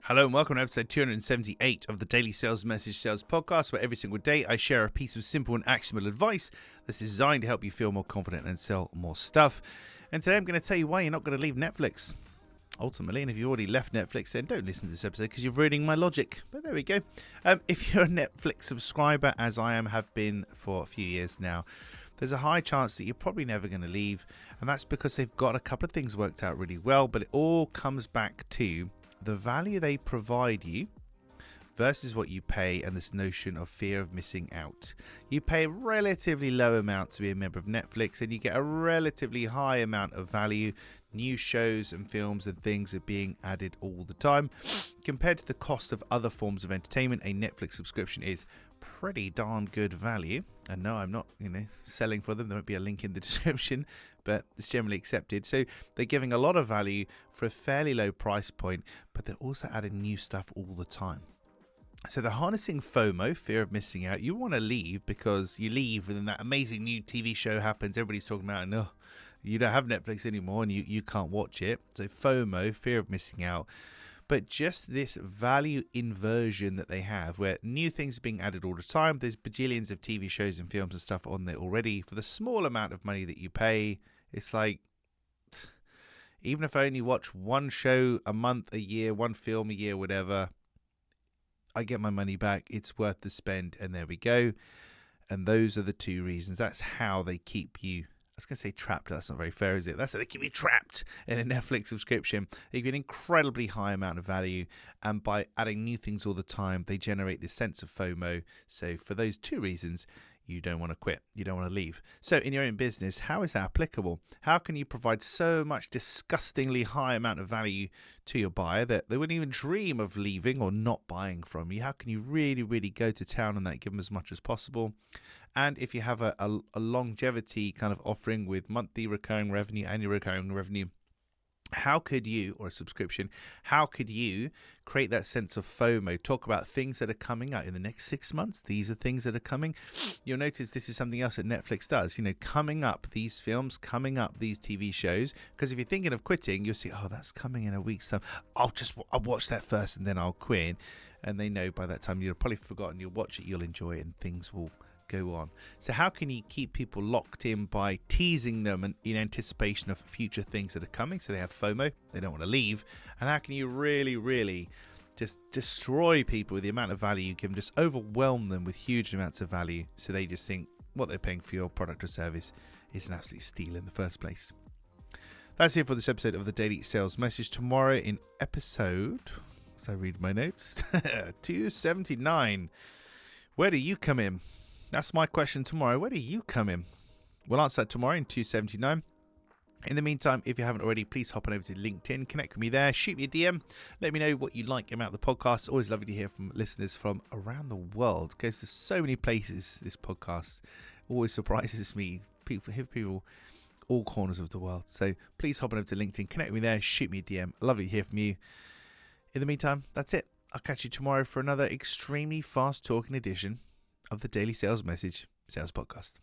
Hello and welcome to episode 278 of the Daily Sales Message Sales Podcast, where every single day I share a piece of simple and actionable advice that's designed to help you feel more confident and sell more stuff. And today I'm going to tell you why you're not going to leave Netflix, ultimately. And if you already left Netflix, then don't listen to this episode because you're ruining my logic. But there we go. If you're a Netflix subscriber, as I have been for a few years now, there's a high chance that you're probably never going to leave. And that's because they've got a couple of things worked out really well, but it all comes back to the value they provide you versus what you pay, and this notion of fear of missing out. You pay a relatively low amount to be a member of Netflix, and you get a relatively high amount of value. New shows and films and things are being added all the time. Compared to the cost of other forms of entertainment, a Netflix subscription is pretty darn good value. And no, I'm not, selling for them. There won't be a link in the description, but it's generally accepted. So they're giving a lot of value for a fairly low price point, but they're also adding new stuff all the time. So they're harnessing FOMO, fear of missing out. You want to leave because you leave and then that amazing new TV show happens. Everybody's talking about it. No, you don't have Netflix anymore and you can't watch it. So FOMO, fear of missing out. But just this value inversion that they have, where new things are being added all the time. There's bajillions of TV shows and films and stuff on there already. For the small amount of money that you pay, it's like, even if I only watch one show a month, a year, one film a year, whatever, I get my money back. It's worth the spend, and there we go. And those are the two reasons. That's how they keep you, I was going to say trapped. That's not very fair, is it? That's how they keep you trapped in a Netflix subscription. They give you an incredibly high amount of value, and by adding new things all the time, they generate this sense of FOMO. So for those two reasons, you don't want to quit. You don't want to leave. So in your own business, how is that applicable? How can you provide so much disgustingly high amount of value to your buyer that they wouldn't even dream of leaving or not buying from you? How can you really, really go to town on that, give them as much as possible? And if you have a longevity kind of offering with monthly recurring revenue, annual recurring revenue, how could you, or a subscription, how could you create that sense of FOMO? Talk about things that are coming out in the next 6 months. These are things that are coming. You'll notice this is something else that Netflix does. Coming up, these films, coming up, these TV shows. Because if you're thinking of quitting, you'll see, oh, that's coming in a week's time. I'll watch that first and then I'll quit. And they know by that time you'll probably forgotten. You'll watch it, you'll enjoy it, and things will go on. So how can you keep people locked in by teasing them in anticipation of future things that are coming, so they have FOMO, they don't want to leave? And how can you really, really just destroy people with the amount of value you give them, just overwhelm them with huge amounts of value, so they just think what they're paying for your product or service is an absolute steal in the first place? That's it for this episode of the Daily Sales Message. Tomorrow in episode, as I read my notes, 279, where do you come in? That's my question tomorrow. Where do you come in? We'll answer that tomorrow in 279. In the meantime, if you haven't already, please hop on over to LinkedIn. Connect with me there. Shoot me a DM. Let me know what you like about the podcast. Always lovely to hear from listeners from around the world. It goes to so many places, this podcast. Always surprises me. People all corners of the world. So please hop on over to LinkedIn. Connect with me there. Shoot me a DM. Lovely to hear from you. In the meantime, that's it. I'll catch you tomorrow for another extremely fast-talking edition of the Daily Sales Message Sales Podcast.